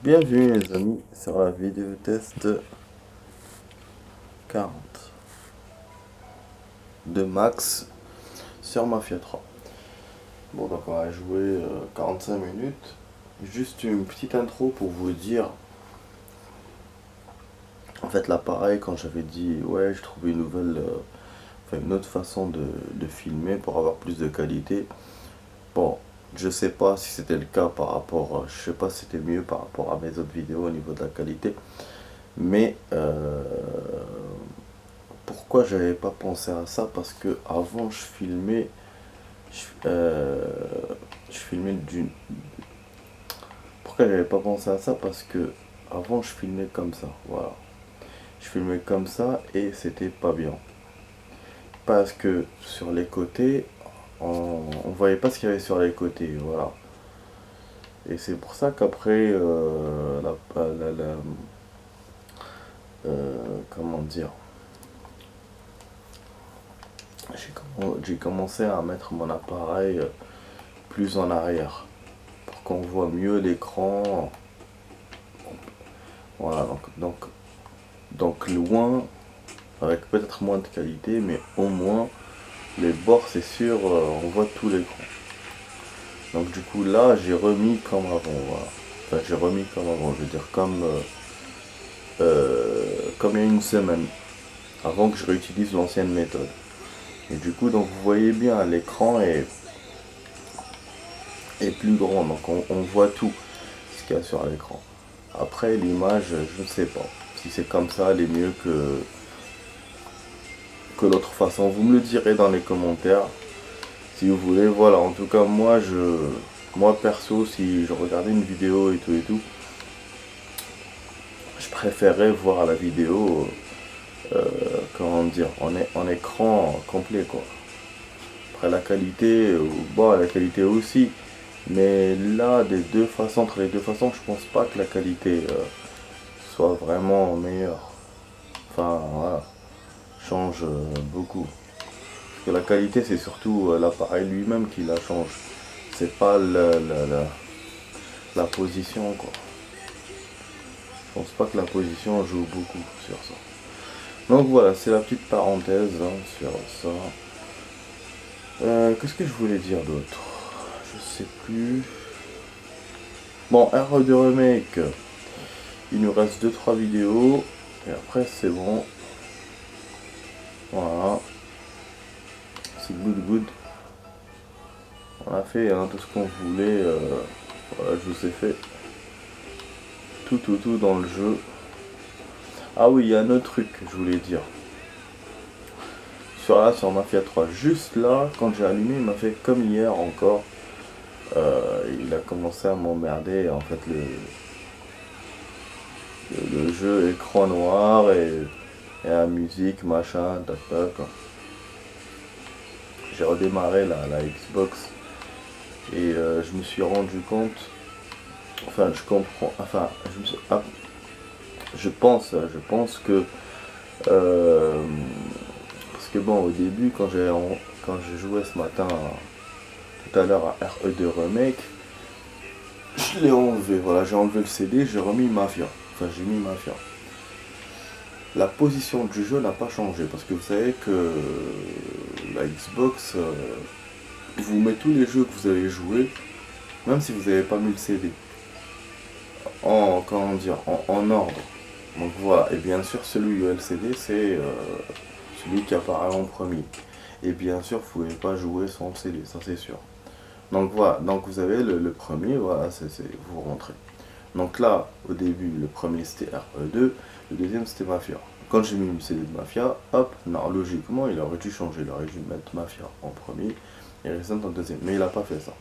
Bienvenue les amis sur la vidéo test 40 de Max sur Mafia 3. Bon, donc on va jouer 45 minutes. Juste une petite intro pour vous dire. En fait là pareil, quand j'avais dit ouais je trouvais une nouvelle une autre façon de filmer pour avoir plus de qualité. Bon, je sais pas si c'était le cas par rapport, je sais pas si c'était mieux par rapport à mes autres vidéos au niveau de la qualité, mais pourquoi j'avais pas pensé à ça? Parce que avant je, euh, je filmais d'une. Pourquoi j'avais pas pensé à ça? Parce que avant je filmais comme ça, voilà. Je filmais comme ça et c'était pas bien. Parce que sur les côtés, on voyait pas ce qu'il y avait sur les côtés, voilà. Et c'est pour ça qu'après, comment dire, j'ai commencé à mettre mon appareil plus en arrière pour qu'on voit mieux l'écran. Voilà, donc loin, avec peut-être moins de qualité, mais au moins les bords, c'est sûr, on voit tout l'écran. Donc du coup là, j'ai remis comme avant, voilà. Enfin, j'ai remis comme avant, je veux dire comme il y a une semaine, avant que je réutilise l'ancienne méthode. Et du coup, donc vous voyez bien, l'écran est plus grand, donc on voit tout ce qu'il y a sur l'écran. Après, l'image, je ne sais pas. Si c'est comme ça, elle est mieux que l'autre façon. Vous me le direz dans les commentaires si vous voulez. Voilà, en tout cas, moi perso, si je regardais une vidéo et tout, je préférerais voir la vidéo, comment dire, en écran complet, quoi. Après, la qualité, bon, la qualité aussi. Mais là, entre les deux façons, je pense pas que la qualité soit vraiment meilleure. Enfin, voilà, change beaucoup. Parce que la qualité, c'est surtout l'appareil lui-même qui la change. C'est pas la position, quoi. Je pense pas que la position joue beaucoup sur ça. Donc voilà, c'est la petite parenthèse hein, sur ça. Qu'est-ce que je voulais dire d'autre? Je sais plus. Bon, RE2 Remake, il nous reste deux trois vidéos. Et après, c'est bon. Voilà. C'est good. On a fait hein, tout ce qu'on voulait. Voilà, je vous ai fait tout dans le jeu. Ah oui, il y a un autre truc que je voulais dire. Sur Mafia 3, juste là, quand j'ai allumé, il m'a fait comme hier encore. Il a commencé à m'emmerder. En fait, le jeu écran noir et la musique, machin, tac tac. J'ai redémarré la Xbox et je me suis rendu compte. Enfin, je comprends. Enfin, je pense que. Parce que bon, au début, quand j'ai joué ce matin, tout à l'heure à RE2 Remake, je l'ai enlevé. Voilà, j'ai enlevé le CD, j'ai remis Mafia. Enfin, j'ai mis Mafia. La position du jeu n'a pas changé parce que vous savez que la Xbox vous met tous les jeux que vous avez joués, même si vous n'avez pas mis le CD, comment dire, en ordre. Donc voilà, et bien sûr celui LCD c'est celui qui apparaît en premier. Et bien sûr vous ne pouvez pas jouer sans le CD, ça c'est sûr. Donc voilà, donc vous avez le premier, voilà, vous rentrez. Donc là, au début, le premier c'était RE2, le deuxième c'était Mafia. Quand j'ai mis le CD de Mafia, hop, non, logiquement il aurait dû changer, il aurait dû mettre Mafia en premier et Resident en deuxième. Mais il n'a pas fait ça.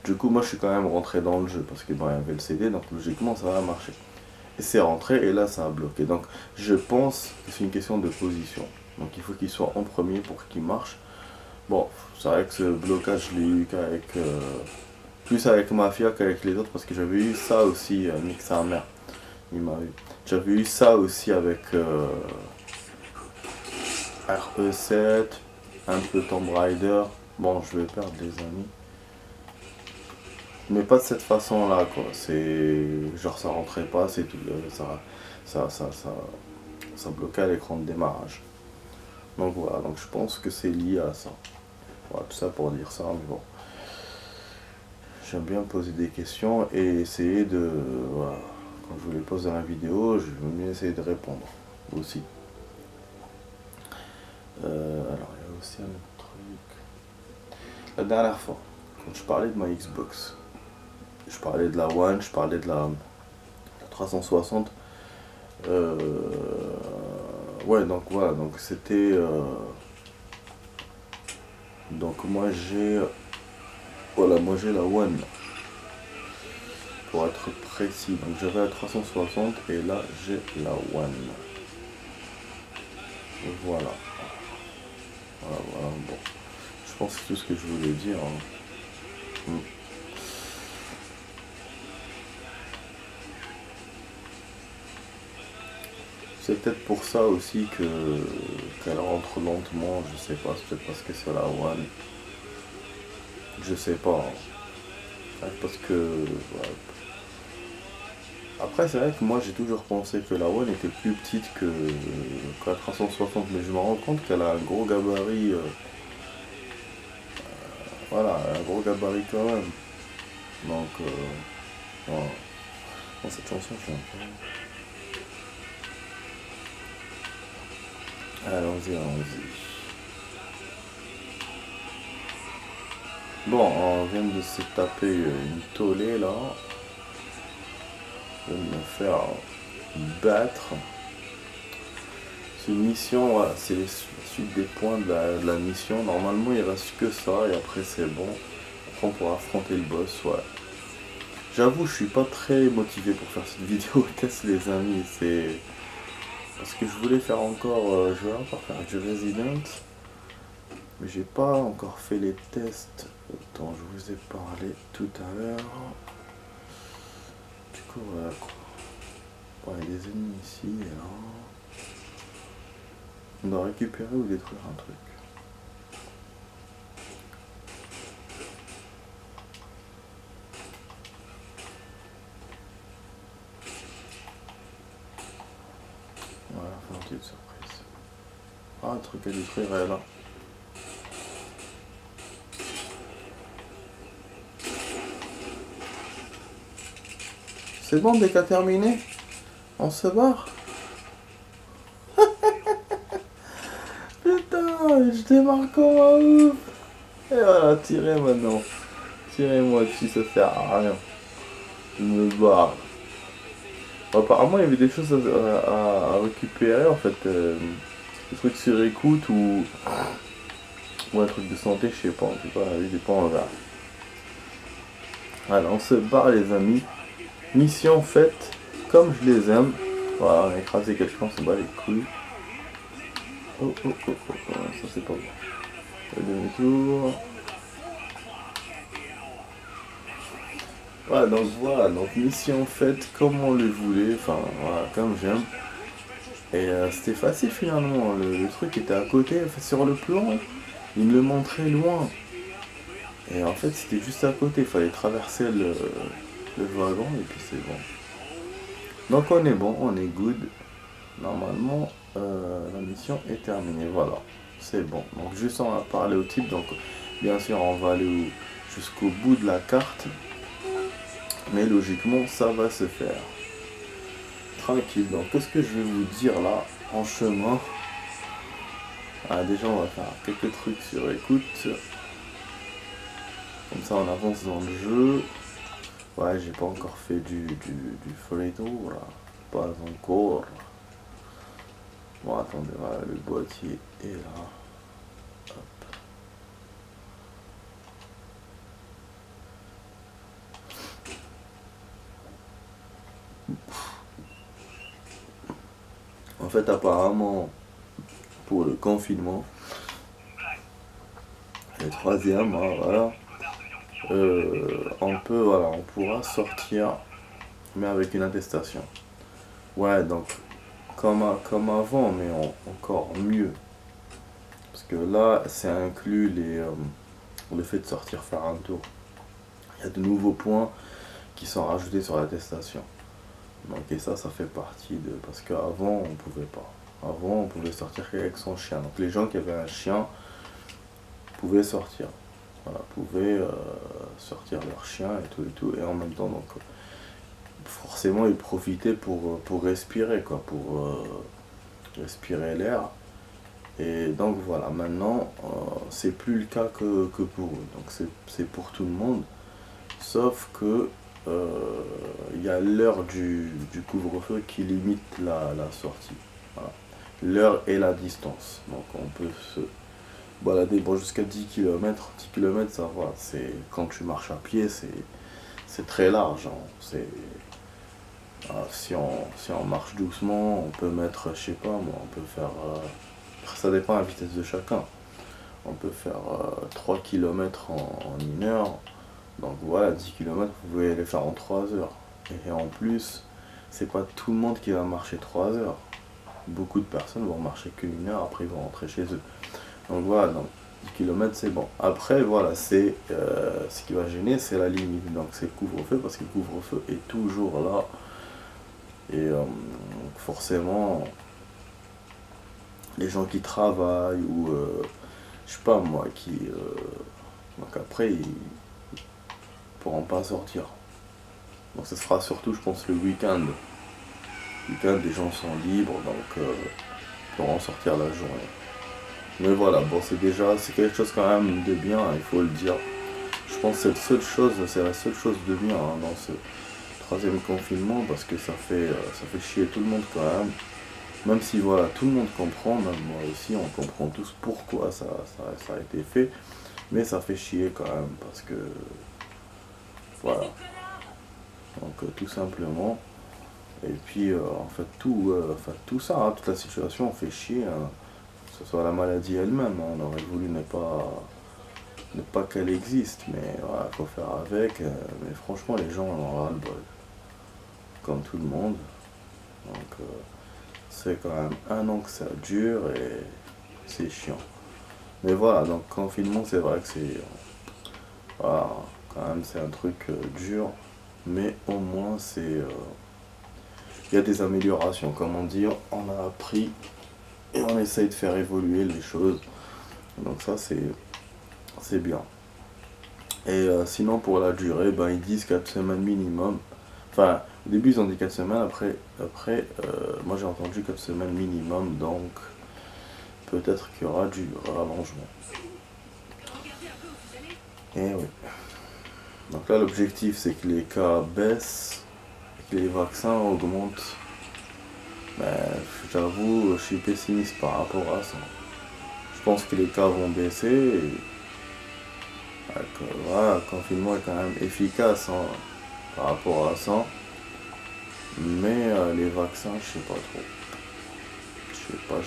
Du coup, moi je suis quand même rentré dans le jeu parce que bon, il y avait le CD, donc logiquement ça va marcher. Et c'est rentré et là ça a bloqué. Donc je pense que c'est une question de position. Donc il faut qu'il soit en premier pour qu'il marche. Bon, c'est vrai que ce blocage je l'ai eu qu'avec plus avec Mafia qu'avec les autres parce que j'avais eu ça aussi, Nick sa mère. Il m'a eu. J'avais eu ça aussi avec RE7, un peu Tomb Raider. Bon, je vais perdre des amis. Mais pas de cette façon-là, quoi. C'est genre ça rentrait pas, c'est tout, ça, ça, ça, ça bloquait à l'écran de démarrage. Donc voilà, donc je pense que c'est lié à ça. Voilà, tout ça pour dire ça, mais bon. J'aime bien poser des questions et essayer de... Voilà, quand je vous les pose dans la vidéo, je vais mieux essayer de répondre aussi. Alors, il y a aussi un autre truc. La dernière fois, quand je parlais de ma Xbox, je parlais de la One, je parlais de la 360. Ouais, donc voilà, donc c'était... donc moi j'ai... Voilà, moi j'ai la One, pour être précis. Donc j'avais la 360 et là j'ai la One. Voilà. Voilà, voilà, bon. Je pense que c'est tout ce que je voulais dire. Hein. Mm. C'est peut-être pour ça aussi que qu'elle rentre lentement, je sais pas, c'est peut-être parce que c'est la One. Je sais pas. Hein. Parce que. Ouais. Après, c'est vrai que moi j'ai toujours pensé que la One était plus petite que la 360, mais je me rends compte qu'elle a un gros gabarit. Voilà, un gros gabarit quand même. Donc, voilà. Dans cette chanson, je suis un peu. Allons-y, allons-y. Bon, on vient de se taper une tollée là. De me faire battre. C'est une mission, voilà, c'est la suite des points de la mission. Normalement, il reste que ça et après, c'est bon. Après, on pourra affronter le boss, ouais. J'avoue, je suis pas très motivé pour faire cette vidéo test, les amis. C'est parce que je voulais faire encore, je voulais encore faire du Resident. Mais j'ai pas encore fait les tests dont je vous ai parlé tout à l'heure. Du coup, voilà quoi. Bon, il y a des ennemis ici et là. On doit récupérer ou détruire un truc. Voilà, faire une petite surprise. Ah, un truc à détruire est là. C'est bon, dès qu'à terminé, on se barre. Putain, je démarre comme un ouf. Et voilà, tirez maintenant. Tirez-moi dessus, ça sert à rien. Je me barre. Apparemment, il y avait des choses à récupérer en fait. Des trucs sur écoute ou un truc de santé, je sais pas. En tout cas, il est pas en vert. Voilà, on se barre, les amis. Mission faite comme je les aime. Voilà, on a écrasé quelqu'un, on se bat les couilles. Oh, oh, oh, oh, oh, ça c'est pas bon. Le demi-tour. Voilà, donc mission faite comme on le voulait, enfin voilà, comme j'aime. Et c'était facile finalement, le truc était à côté, en fait, sur le plan, il me le montrait loin. Et en fait c'était juste à côté, il fallait traverser le wagon et puis c'est bon. Donc on est bon, on est good. Normalement la mission est terminée, voilà. C'est bon. Donc juste on va parler au type, donc bien sûr on va aller jusqu'au bout de la carte. Mais logiquement ça va se faire. Tranquille, donc qu'est-ce que je vais vous dire là en chemin. Ah, déjà on va faire quelques trucs sur écoute. Comme ça on avance dans le jeu. Ouais, j'ai pas encore fait du follet tour là. Pas encore. Bon attendez, voilà, le boîtier est là. Hop. En fait apparemment pour le confinement, le troisième, hein, voilà. On pourra sortir, mais avec une attestation. Ouais, donc comme avant, mais encore mieux. Parce que là, c'est inclus le fait de sortir faire un tour. il y a de nouveaux points qui sont rajoutés sur l'attestation. Donc, et ça fait partie de... Parce qu'avant, on pouvait pas. Avant, on pouvait sortir qu'avec son chien. Donc, les gens qui avaient un chien pouvaient sortir. Voilà, pouvaient sortir leur chien et tout et tout. Et en même temps, donc, forcément, ils profitaient pour respirer, quoi. Pour respirer l'air. Et donc, voilà, maintenant, c'est plus le cas que pour eux. Donc, c'est pour tout le monde. Sauf que il y a l'heure du couvre-feu qui limite la sortie. Voilà. L'heure et la distance. Donc on peut se balader bon, jusqu'à 10 km. 10 km ça va. Quand tu marches à pied, c'est très large. Hein. Si on marche doucement, on peut mettre, je sais pas moi, on peut faire... ça dépend de la vitesse de chacun. On peut faire 3 km en 1 heure. Donc voilà, 10 km, vous pouvez les faire en 3 heures. Et en plus, c'est pas tout le monde qui va marcher 3 heures. Beaucoup de personnes vont marcher qu'1 heure, après ils vont rentrer chez eux. Donc voilà, donc 10 km c'est bon. Après, voilà, ce qui va gêner, c'est la limite. Donc c'est le couvre-feu, parce que le couvre-feu est toujours là. Et forcément, les gens qui travaillent, ou je sais pas moi, donc après, ils pourront pas sortir. Donc ce sera surtout, je pense, le week-end. Le week-end, les gens sont libres, donc pourront sortir la journée. Mais voilà, bon, c'est quelque chose quand même de bien, il faut le dire. Je pense que c'est la seule chose de bien hein, dans ce troisième confinement, parce que ça fait chier tout le monde quand même. Même si voilà, tout le monde comprend, même moi aussi, on comprend tous pourquoi ça a été fait, mais ça fait chier quand même, parce que voilà. Donc tout simplement. Et puis en fait tout ça, hein, toute la situation fait chier, hein. Que ce soit la maladie elle-même, hein. On aurait voulu ne pas qu'elle existe, mais voilà, faut faire avec. Mais franchement les gens en ont ras le bol. Comme tout le monde. Donc c'est quand même 1 an que ça dure et c'est chiant. Mais voilà, donc confinement c'est vrai que voilà, quand même c'est un truc dur. Mais au moins il y a des améliorations, comment dire, on a appris et on essaye de faire évoluer les choses. Donc ça c'est bien. Et sinon pour la durée, ben, ils disent 4 semaines minimum. Enfin, au début ils ont dit 4 semaines, après moi j'ai entendu 4 semaines minimum, donc peut-être qu'il y aura du rallongement. Et oui. Donc là l'objectif c'est que les cas baissent, que les vaccins augmentent. Mais j'avoue, je suis pessimiste par rapport à ça. Je pense que les cas vont baisser et voilà, le confinement est quand même efficace hein, par rapport à ça. Mais les vaccins, je sais pas trop. Je sais pas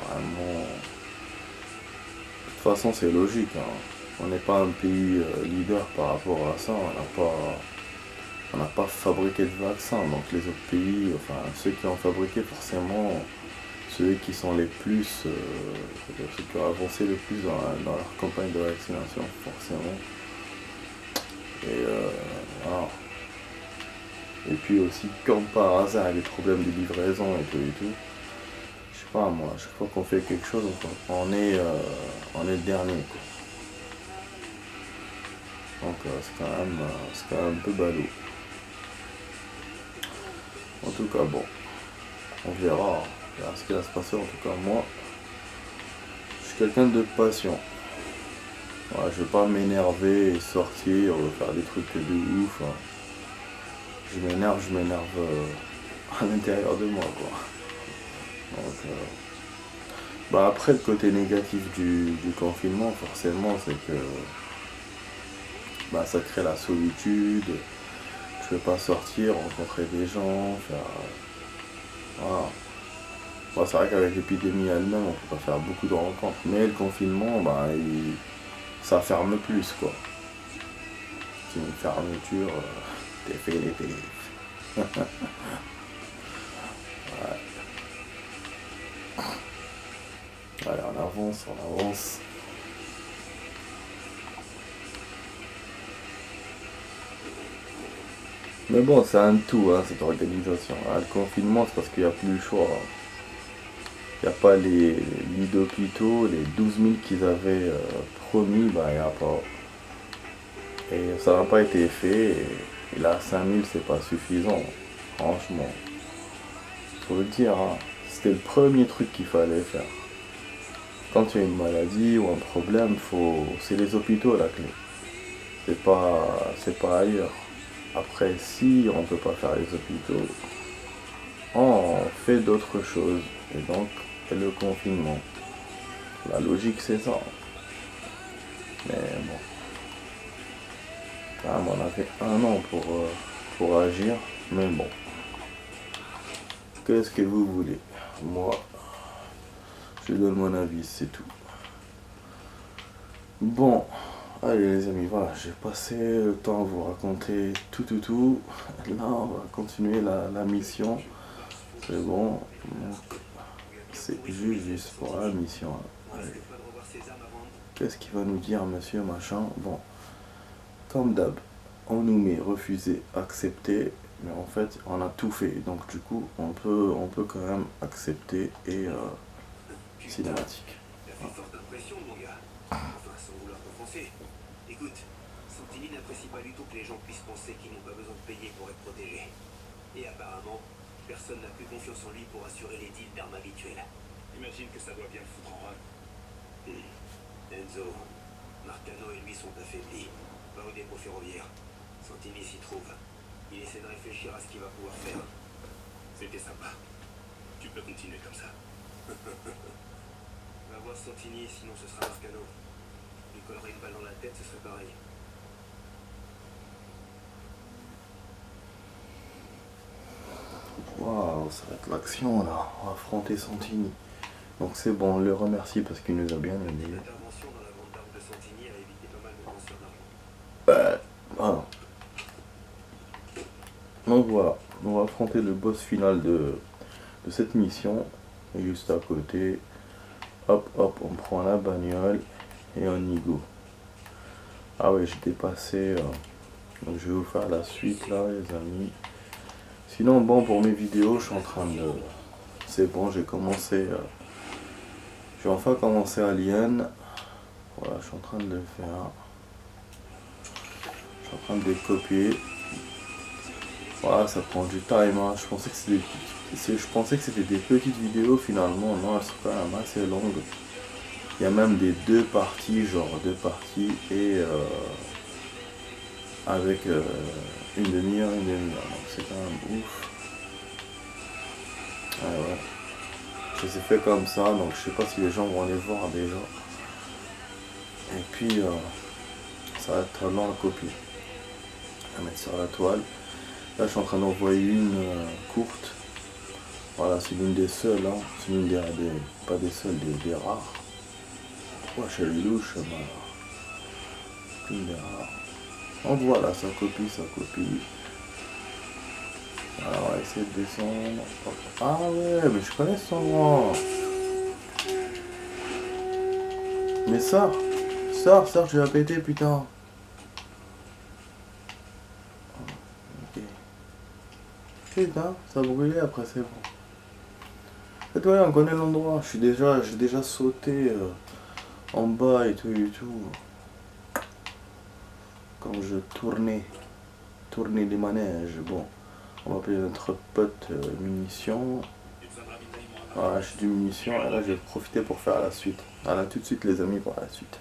vraiment. De toute façon, c'est logique. Hein. On n'est pas un pays leader par rapport à ça. On n'a pas fabriqué de vaccins. Donc les autres pays, enfin ceux qui ont fabriqué, forcément, ceux qui sont les plus, ceux qui ont avancé le plus dans leur campagne de vaccination, forcément. Et voilà. Et puis aussi, comme par hasard, il y a des problèmes de livraison et tout. Je sais pas moi, à chaque fois qu'on fait quelque chose, on est le dernier quoi. Donc c'est quand même un peu ballot. En tout cas bon, on verra ce qui va se passer. En tout cas moi, je suis quelqu'un de patient. Voilà, je vais pas m'énerver et sortir, faire des trucs de ouf. Hein. Je m'énerve à l'intérieur de moi quoi. Donc bah après le côté négatif du confinement forcément c'est que bah, ça crée la solitude, tu peux pas sortir, rencontrer des gens, faire. Voilà. Bon, c'est vrai qu'avec l'épidémie elle-même on peut pas faire beaucoup de rencontres, mais le confinement bah ça ferme plus quoi. C'est une fermeture définitive. Ouais. Allez, on avance. Mais bon, c'est un tout, hein, cette organisation. Hein. Le confinement, c'est parce qu'il n'y a plus le choix. Hein. Il n'y a pas les lits d'hôpitaux, les 12 000 qu'ils avaient promis, bah il n'y a pas. Et ça n'a pas été fait. Et là, 5 000, c'est pas suffisant. Franchement. Faut le dire, hein. C'était le premier truc qu'il fallait faire. Quand tu as une maladie ou un problème, c'est les hôpitaux la clé. C'est pas ailleurs. Après, si on peut pas faire les hôpitaux, on fait d'autres choses. Et donc, le confinement. La logique, c'est ça. Mais bon. Ah, on avait un an pour agir. Mais bon. Qu'est-ce que vous voulez? Moi, je donne mon avis, c'est tout. Bon. Allez les amis, voilà, j'ai passé le temps à vous raconter tout. Là, on va continuer la mission. C'est bon. Donc, c'est juste pour la mission. Allez. Qu'est-ce qu'il va nous dire, monsieur, machin? Bon, comme d'hab, on nous met refuser, accepter, mais en fait, on a tout fait. Donc, du coup, on peut quand même accepter et cinématique. Écoute, Santini n'apprécie pas du tout que les gens puissent penser qu'ils n'ont pas besoin de payer pour être protégés. Et apparemment, personne n'a plus confiance en lui pour assurer les deals d'armes habituelles. Imagine que ça doit bien le foutre en run. Enzo, Marcano et lui sont affaiblis. Va au dépôt ferroviaire. Santini s'y trouve. Il essaie de réfléchir à ce qu'il va pouvoir faire. C'était sympa. Tu peux continuer comme ça. Va voir Santini, sinon ce sera Marcano. Lui collerait une balle dans la tête, ce serait pareil. Waouh, ça va être l'action là. On va affronter Santini. Donc c'est bon, on le remercie parce qu'il nous a bien aidé. L'intervention dans la vente d'armes de Santini a évité pas mal de lanceurs d'argent. Voilà. Donc voilà, on va affronter le boss final de cette mission. Et juste à côté, hop, on prend la bagnole et on y go. Ah ouais, j'ai dépassé. Donc je vais vous faire la suite là, les amis. Sinon, bon, pour mes vidéos, je suis en train de... C'est bon, j'ai commencé... J'ai enfin commencé Alien. Voilà, je suis en train de le faire. Je suis en train de les copier. Voilà, ça prend du time. Hein. Je pensais que c'était des petites vidéos finalement. Non, elles sont quand même assez longues. Il y a même des deux parties, genre deux parties et avec une demi-heure. Donc c'est quand même ouf. Ouais. Je les ai fait comme ça, donc je sais pas si les gens vont les voir déjà. Et puis ça va être long à copier. À mettre sur la toile. Là je suis en train d'envoyer une courte. Voilà, c'est l'une des seules, hein. C'est l'une pas des seules, des rares. Ouais, chez les louches, l'une des rares. Donc voilà, ça copie. Alors on va essayer de descendre. Ah ouais, mais je connais son nom. Mais sors, je vais la péter, putain. Ok. Putain, ça a brûlé, après c'est bon. En fait, ouais, on connaît l'endroit. J'ai déjà sauté en bas et tout. Quand je tournais les manèges. Bon, on va appeler notre pote munitions. Voilà, j'ai du munitions et là je vais profiter pour faire la suite. Voilà, tout de suite les amis pour la suite.